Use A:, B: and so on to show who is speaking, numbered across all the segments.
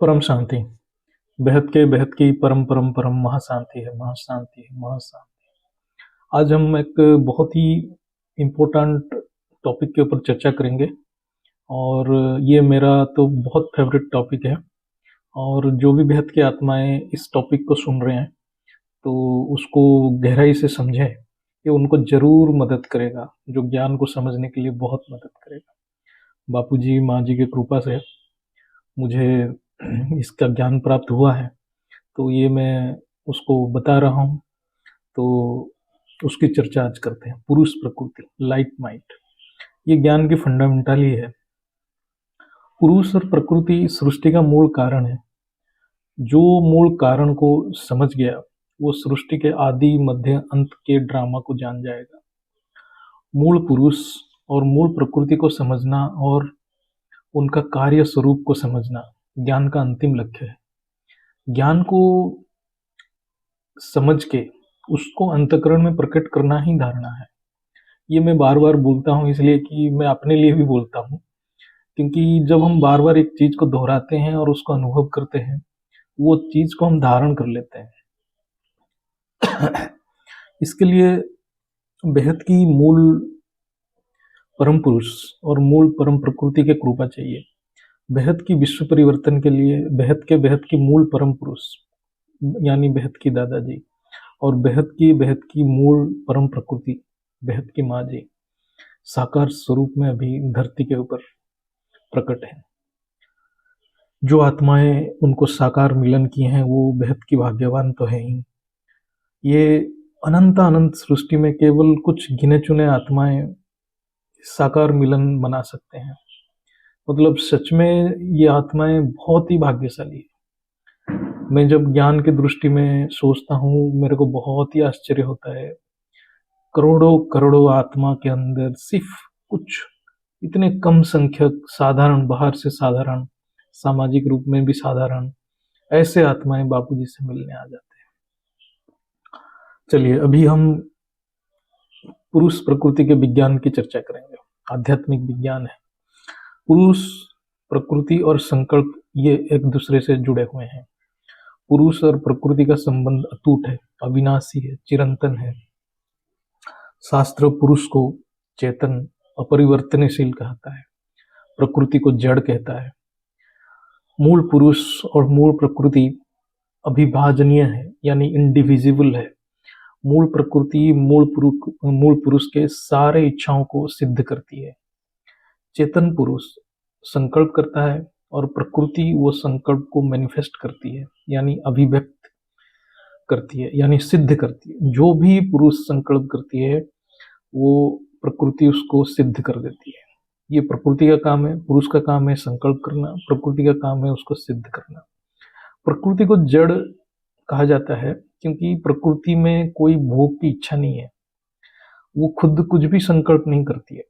A: परम शांति। बेहद की परम परम परम महाशांति है, महाशांति है, महाशांति। आज हम एक बहुत ही इम्पोर्टेंट टॉपिक के ऊपर चर्चा करेंगे और ये मेरा तो बहुत फेवरेट टॉपिक है। और जो भी बेहद की आत्माएं इस टॉपिक को सुन रहे हैं तो उसको गहराई से समझें, ये उनको जरूर मदद करेगा, जो ज्ञान को समझने के लिए बहुत मदद करेगा। बापूजी माँ जी की कृपा से मुझे इसका ज्ञान प्राप्त हुआ है, तो ये मैं उसको बता रहा हूँ। तो उसकी चर्चा आज करते हैं। पुरुष प्रकृति, लाइट माइट, ये ज्ञान की फंडामेंटल ही है। पुरुष और प्रकृति सृष्टि का मूल कारण है। जो मूल कारण को समझ गया वो सृष्टि के आदि मध्य अंत के ड्रामा को जान जाएगा। मूल पुरुष और मूल प्रकृति को समझना और उनका कार्य स्वरूप को समझना ज्ञान का अंतिम लक्ष्य है। ज्ञान को समझ के उसको अंतःकरण में प्रकट करना ही धारणा है। ये मैं बार बार बोलता हूँ इसलिए कि मैं अपने लिए भी बोलता हूँ, क्योंकि जब हम बार बार एक चीज को दोहराते हैं और उसको अनुभव करते हैं, वो चीज को हम धारण कर लेते हैं। इसके लिए बेहद की मूल परम पुरुष और मूल परम प्रकृति के कृपा चाहिए। बेहद की विश्व परिवर्तन के लिए बेहद की मूल परम पुरुष यानी बेहद की दादाजी और बेहद की मूल परम प्रकृति बेहद की माँ जी साकार स्वरूप में अभी धरती के ऊपर प्रकट है। जो आत्माएं उनको साकार मिलन की हैं वो बेहद की भाग्यवान तो है ही। ये अनंत सृष्टि में केवल कुछ गिने चुने आत्माएं साकार मिलन बना सकते हैं। मतलब सच में ये आत्माएं बहुत ही भाग्यशाली है। मैं जब ज्ञान की दृष्टि में सोचता हूँ मेरे को बहुत ही आश्चर्य होता है। करोड़ों करोड़ों आत्मा के अंदर सिर्फ कुछ इतने कम संख्यक साधारण, बाहर से साधारण, सामाजिक रूप में भी साधारण ऐसे आत्माएं बापूजी से मिलने आ जाते हैं। चलिए अभी हम पुरुष प्रकृति के विज्ञान की चर्चा करेंगे। आध्यात्मिक विज्ञान है। पुरुष प्रकृति और संकल्प ये एक दूसरे से जुड़े हुए हैं। पुरुष और प्रकृति का संबंध अटूट है, अविनाशी है, चिरंतन है। शास्त्र पुरुष को चेतन, अपरिवर्तनशील कहता है, प्रकृति को जड़ कहता है। मूल पुरुष और मूल प्रकृति अविभाजनीय है यानी इंडिविजिबल है। मूल प्रकृति मूल पुरुष के सारे इच्छाओं को सिद्ध करती है। चेतन पुरुष संकल्प करता है और प्रकृति वो संकल्प को मैनिफेस्ट करती है यानी अभिव्यक्त करती है यानी सिद्ध करती है। जो भी पुरुष संकल्प करती है वो प्रकृति उसको सिद्ध कर देती है। ये प्रकृति का काम है, पुरुष का काम है संकल्प करना, प्रकृति का काम है उसको सिद्ध करना। प्रकृति को जड़ कहा जाता है क्योंकि प्रकृति में कोई भोग की इच्छा नहीं है। वो खुद कुछ भी संकल्प नहीं करती है।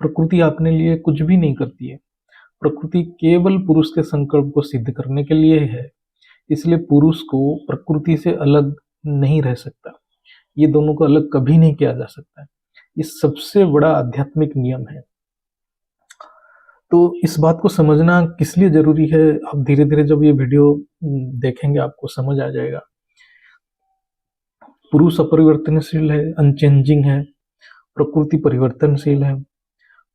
A: प्रकृति अपने लिए कुछ भी नहीं करती है। प्रकृति केवल पुरुष के संकल्प को सिद्ध करने के लिए है। इसलिए पुरुष को प्रकृति से अलग नहीं रह सकता। ये दोनों को अलग कभी नहीं किया जा सकता। ये सबसे बड़ा आध्यात्मिक नियम है। तो इस बात को समझना किस लिए जरूरी है, आप धीरे धीरे जब ये वीडियो देखेंगे आपको समझ आ जाएगा। पुरुष अपरिवर्तनशील है, अनचेंजिंग है, प्रकृति परिवर्तनशील है।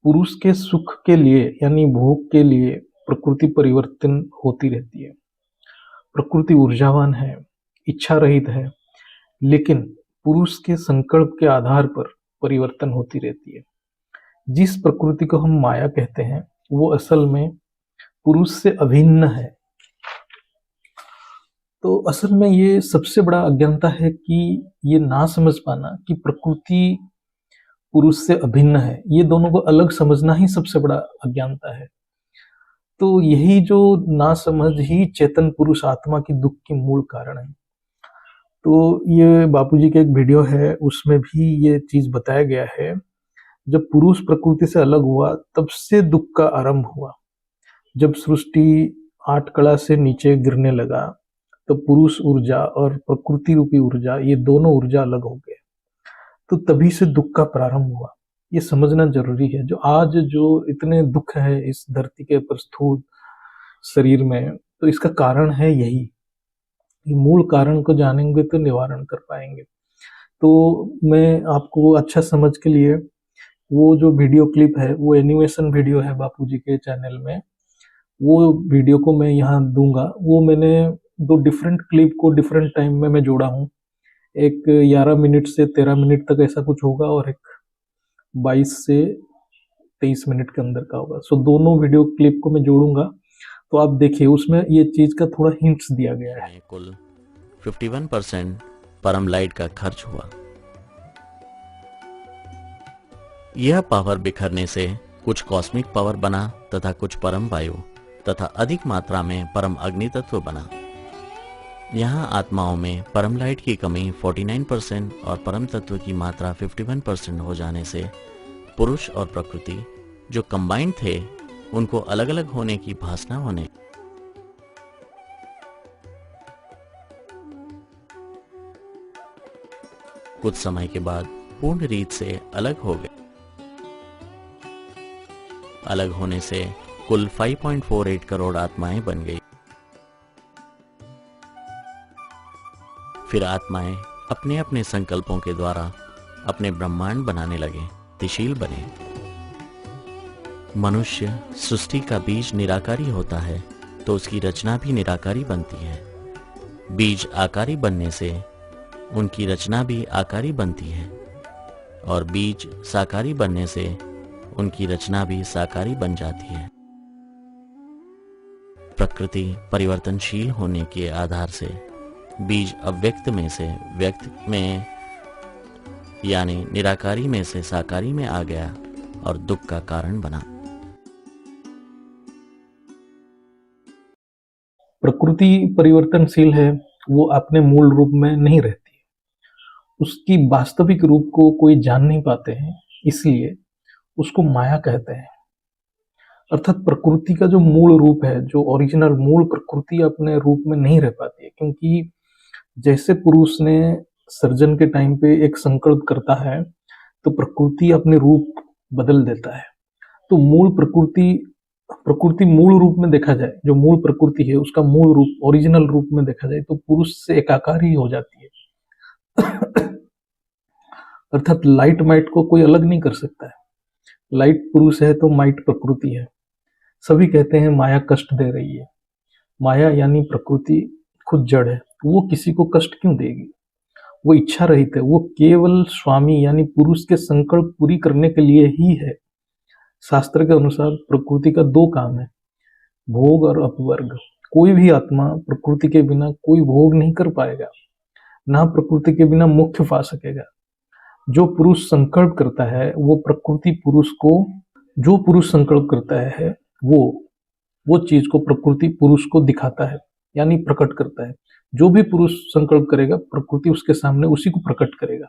A: पुरुष के सुख के लिए यानी भोग के लिए प्रकृति परिवर्तन होती रहती है। प्रकृति ऊर्जावान है, इच्छा रहित है, लेकिन पुरुष के संकल्प के आधार पर परिवर्तन होती रहती है। जिस प्रकृति को हम माया कहते हैं वो असल में पुरुष से अभिन्न है। तो असल में ये सबसे बड़ा अज्ञानता है कि ये ना समझ पाना कि प्रकृति पुरुष से अभिन्न है। ये दोनों को अलग समझना ही सबसे बड़ा अज्ञानता है। तो यही जो ना समझ ही चेतन पुरुष आत्मा की दुख की मूल कारण है। तो ये बापूजी का एक वीडियो है, उसमें भी ये चीज बताया गया है। जब पुरुष प्रकृति से अलग हुआ तब से दुख का आरंभ हुआ। जब सृष्टि 8 कड़ा से नीचे गिरने लगा तो पुरुष ऊर्जा और प्रकृति रूपी ऊर्जा, ये दोनों ऊर्जा अलग हो गए। तो तभी से दुख का प्रारंभ हुआ। ये समझना जरूरी है। जो आज जो इतने दुख है इस धरती के ऊपर, स्थूल शरीर में, तो इसका कारण है यही। ये मूल कारण को जानेंगे तो निवारण कर पाएंगे। तो मैं आपको अच्छा समझ के लिए वो जो वीडियो क्लिप है, वो एनिमेशन वीडियो है बापूजी के चैनल में, वो वीडियो को मैं यहाँ दूंगा। वो मैंने दो डिफरेंट क्लिप को डिफरेंट टाइम में मैं जोड़ा हूँ। एक 11 मिनट से 13 मिनट तक ऐसा कुछ होगा, और एक 22 से 23 मिनट के अंदर का होगा। सो दोनों वीडियो क्लिप को मैं जोड़ूंगा, तो आप देखिए उसमें ये चीज का थोड़ा हिंट्स दिया गया है।
B: कुल 51% परम लाइट का खर्च हुआ। यह पावर बिखरने से कुछ कॉस्मिक पावर बना तथा कुछ परम वायु तथा अधिक मात्रा में परम अग्नि तत्व बना। यहाँ आत्माओं में परम लाइट की कमी 49% और परम तत्व की मात्रा 51% हो जाने से पुरुष और प्रकृति जो कंबाइंड थे उनको अलग अलग होने की भासना होने, कुछ समय के बाद पूर्ण रीत से अलग हो गए। अलग होने से कुल 5.48 करोड़ आत्माएं बन गई। फिर आत्माएं अपने अपने संकल्पों के द्वारा अपने ब्रह्मांड बनाने लगे, गतिशील बने। मनुष्य सृष्टि का बीज निराकारी होता है तो उसकी रचना भी निराकारी बनती है। बीज आकारी बनने से उनकी रचना भी आकारी बनती है, और बीज साकारी बनने से उनकी रचना भी साकारी बन जाती है। प्रकृति परिवर्तनशील होने के आधार से बीज अव्यक्त में से व्यक्त में यानी निराकारी में से साकारी में आ गया और दुख का कारण बना।
A: प्रकृति परिवर्तनशील है, वो अपने मूल रूप में नहीं रहती है। उसकी वास्तविक रूप को कोई जान नहीं पाते हैं, इसलिए उसको माया कहते हैं। अर्थात प्रकृति का जो मूल रूप है, जो ओरिजिनल मूल प्रकृति अपने रूप में नहीं रह पाती है, क्योंकि जैसे पुरुष ने सर्जन के टाइम पे एक संकल्प करता है तो प्रकृति अपने रूप बदल देता है। तो मूल प्रकृति मूल रूप में देखा जाए, जो मूल प्रकृति है उसका मूल रूप ओरिजिनल रूप में देखा जाए तो पुरुष से एकाकार ही हो जाती है। अर्थात लाइट माइट को कोई अलग नहीं कर सकता है। लाइट पुरुष है तो माइट प्रकृति है। सभी कहते हैं माया कष्ट दे रही है। माया यानी प्रकृति खुद जड़ है, वो किसी को कष्ट क्यों देगी? वो इच्छा रहित है, वो केवल स्वामी यानी पुरुष के संकल्प पूरी करने के लिए ही है। शास्त्र के अनुसार प्रकृति का दो काम है, भोग और अपवर्ग। कोई भी आत्मा प्रकृति के बिना कोई भोग नहीं कर पाएगा, ना प्रकृति के बिना मोक्ष पा सकेगा। जो पुरुष संकल्प करता है वो प्रकृति पुरुष को, जो पुरुष संकल्प करता है वो चीज को प्रकृति पुरुष को दिखाता है, यानी प्रकट करता है। जो भी पुरुष संकल्प करेगा प्रकृति उसके सामने उसी को प्रकट करेगा।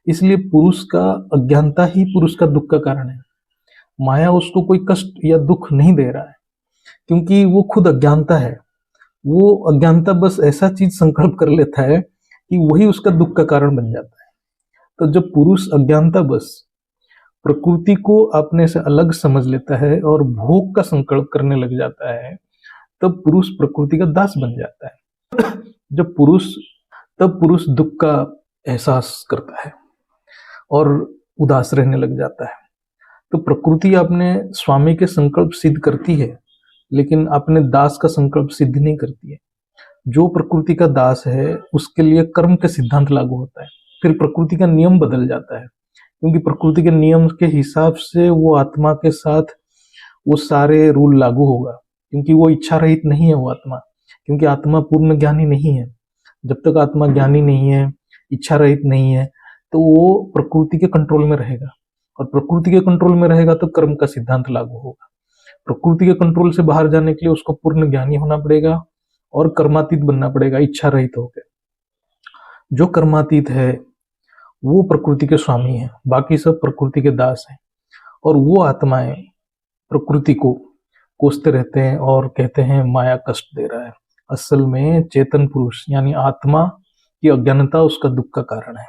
A: इसलिए पुरुष का अज्ञानता ही पुरुष का दुख का कारण है। माया उसको कोई कष्ट या दुख नहीं दे रहा है, क्योंकि वो खुद अज्ञानता है। वो अज्ञानता बस ऐसा चीज संकल्प कर लेता है कि वही उसका दुख का कारण बन जाता है। तो जब पुरुष अज्ञानता बस प्रकृति को अपने से अलग समझ लेता है और भोग का संकल्प करने लग जाता है, तब पुरुष प्रकृति का दास बन जाता है। तब पुरुष दुख का एहसास करता है और उदास रहने लग जाता है। तो प्रकृति अपने स्वामी के संकल्प सिद्ध करती है, लेकिन अपने दास का संकल्प सिद्ध नहीं करती है। जो प्रकृति का दास है उसके लिए कर्म के सिद्धांत लागू होता है। फिर प्रकृति का नियम बदल जाता है, क्योंकि प्रकृति के नियम के हिसाब से वो आत्मा के साथ वो सारे रूल लागू होगा, क्योंकि वो इच्छा रहित नहीं है वो आत्मा, क्योंकि आत्मा पूर्ण ज्ञानी नहीं है। जब तक आत्मा ज्ञानी नहीं है, इच्छा रहित नहीं है, तो वो प्रकृति के कंट्रोल में रहेगा, और प्रकृति के कंट्रोल में रहेगा तो कर्म का सिद्धांत लागू होगा। प्रकृति के कंट्रोल से बाहर जाने के लिए उसको पूर्ण ज्ञानी होना पड़ेगा और कर्मातीत बनना पड़ेगा, इच्छा रहित होकर। जो कर्मातीत है वो प्रकृति के स्वामी है, बाकी सब प्रकृति के दास हैं। और वो आत्माएं प्रकृति को कोसते रहते हैं और कहते हैं माया कष्ट दे रहा है। असल में चेतन पुरुष यानी आत्मा की अज्ञानता उसका दुख का कारण है।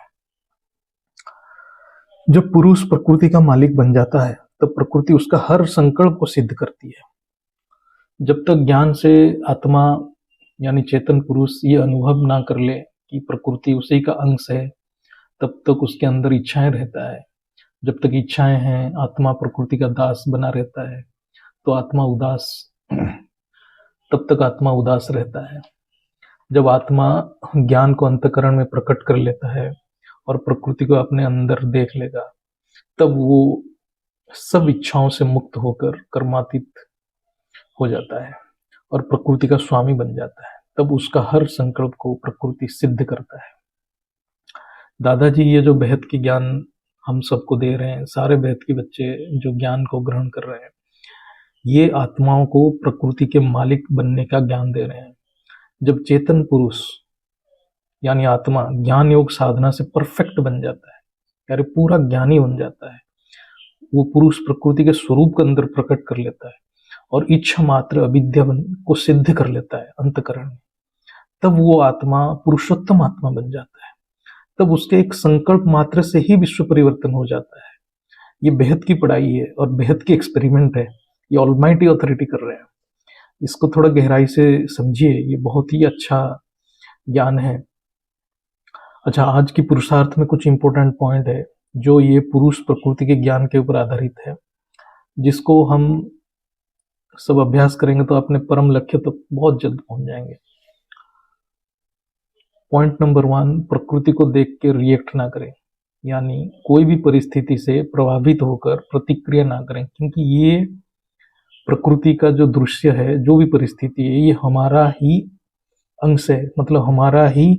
A: जब पुरुष प्रकृति का मालिक बन जाता है तब प्रकृति उसका हर संकल्प को सिद्ध करती है। जब तक ज्ञान से आत्मा यानी चेतन पुरुष ये अनुभव ना कर ले कि प्रकृति उसी का अंश है, तब तक उसके अंदर इच्छाएं रहता है। जब तक इच्छाएं हैं, आत्मा प्रकृति का दास बना रहता है, तो आत्मा उदास तब तक आत्मा उदास रहता है। जब आत्मा ज्ञान को अंतःकरण में प्रकट कर लेता है और प्रकृति को अपने अंदर देख लेगा, तब वो सब इच्छाओं से मुक्त होकर कर्मातीत हो जाता है और प्रकृति का स्वामी बन जाता है। तब उसका हर संकल्प को प्रकृति सिद्ध करता है। दादाजी ये जो बेहद की ज्ञान हम सबको दे रहे हैं, सारे बेहद के बच्चे जो ज्ञान को ग्रहण कर रहे हैं, ये आत्माओं को प्रकृति के मालिक बनने का ज्ञान दे रहे हैं। जब चेतन पुरुष यानी आत्मा ज्ञान योग साधना से परफेक्ट बन जाता है, यानी पूरा ज्ञानी बन जाता है, वो पुरुष प्रकृति के स्वरूप के अंदर प्रकट कर लेता है और इच्छा मात्र अविद्या को सिद्ध कर लेता है अंतःकरण में, तब वो आत्मा पुरुषोत्तम आत्मा बन जाता है। तब उसके एक संकल्प मात्र से ही विश्व परिवर्तन हो जाता है। ये बेहद की पढ़ाई है और बेहद की एक्सपेरिमेंट है। ये ऑलमाइटी अथॉरिटी कर रहे हैं। इसको थोड़ा गहराई से समझिए, ये बहुत ही अच्छा ज्ञान है। अच्छा, आज की पुरुषार्थ में कुछ इंपॉर्टेंट पॉइंट है जो ये पुरुष प्रकृति के ज्ञान के ऊपर आधारित है, जिसको हम सब अभ्यास करेंगे तो अपने परम लक्ष्य तक बहुत जल्द पहुंच जाएंगे। पॉइंट नंबर 1, प्रकृति को देख के रिएक्ट ना करें, यानी कोई भी परिस्थिति से प्रभावित होकर प्रतिक्रिया ना करें, क्योंकि ये प्रकृति का जो दृश्य है, जो भी परिस्थिति है, ये हमारा ही अंश है, मतलब हमारा ही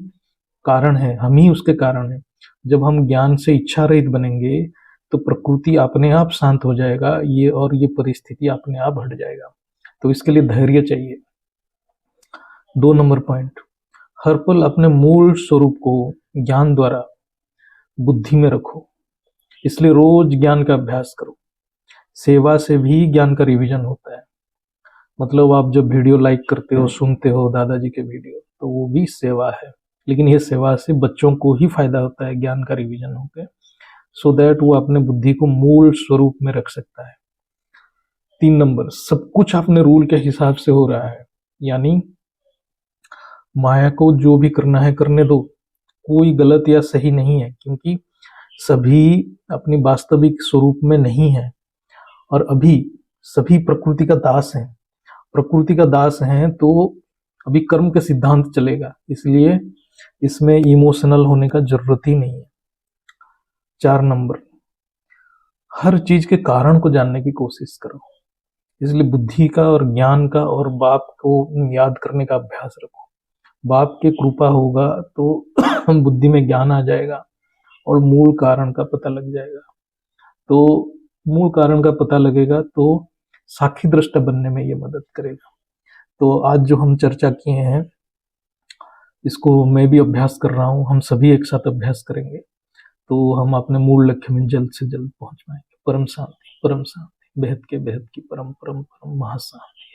A: कारण है, हम ही उसके कारण है। जब हम ज्ञान से इच्छा रहित बनेंगे तो प्रकृति अपने आप शांत हो जाएगा, ये और ये परिस्थिति अपने आप हट जाएगा। तो इसके लिए धैर्य चाहिए। 2 नंबर पॉइंट, हर पल अपने मूल स्वरूप को ज्ञान द्वारा बुद्धि में रखो, इसलिए रोज ज्ञान का अभ्यास करो। सेवा से भी ज्ञान का रिवीजन होता है। मतलब आप जब वीडियो लाइक करते हो, सुनते हो दादाजी के वीडियो, तो वो भी सेवा है, लेकिन ये सेवा से बच्चों को ही फायदा होता है ज्ञान का रिवीजन होकर, सो दैट वो अपने बुद्धि को मूल स्वरूप में रख सकता है। 3 नंबर, सब कुछ अपने रूल के हिसाब से हो रहा है, यानी माया को जो भी करना है करने दो, कोई गलत या सही नहीं है, क्योंकि सभी अपनी वास्तविक स्वरूप में नहीं है और अभी सभी प्रकृति का दास हैं। प्रकृति का दास हैं तो अभी कर्म के सिद्धांत चलेगा, इसलिए इसमें इमोशनल होने का जरूरत ही नहीं है। 4 नंबर, हर चीज के कारण को जानने की कोशिश करो, इसलिए बुद्धि का और ज्ञान का और बाप को याद करने का अभ्यास रखो। बाप की कृपा होगा तो बुद्धि में ज्ञान आ जाएगा और मूल कारण का पता लग जाएगा। तो मूल कारण का पता लगेगा तो साक्षी दृष्टा बनने में ये मदद करेगा। तो आज जो हम चर्चा किए हैं, इसको मैं भी अभ्यास कर रहा हूँ, हम सभी एक साथ अभ्यास करेंगे तो हम अपने मूल लक्ष्य में जल्द से जल्द पहुंच पाएंगे। परम शांति, बेहद के बेहद की परम परम परम महाशांति।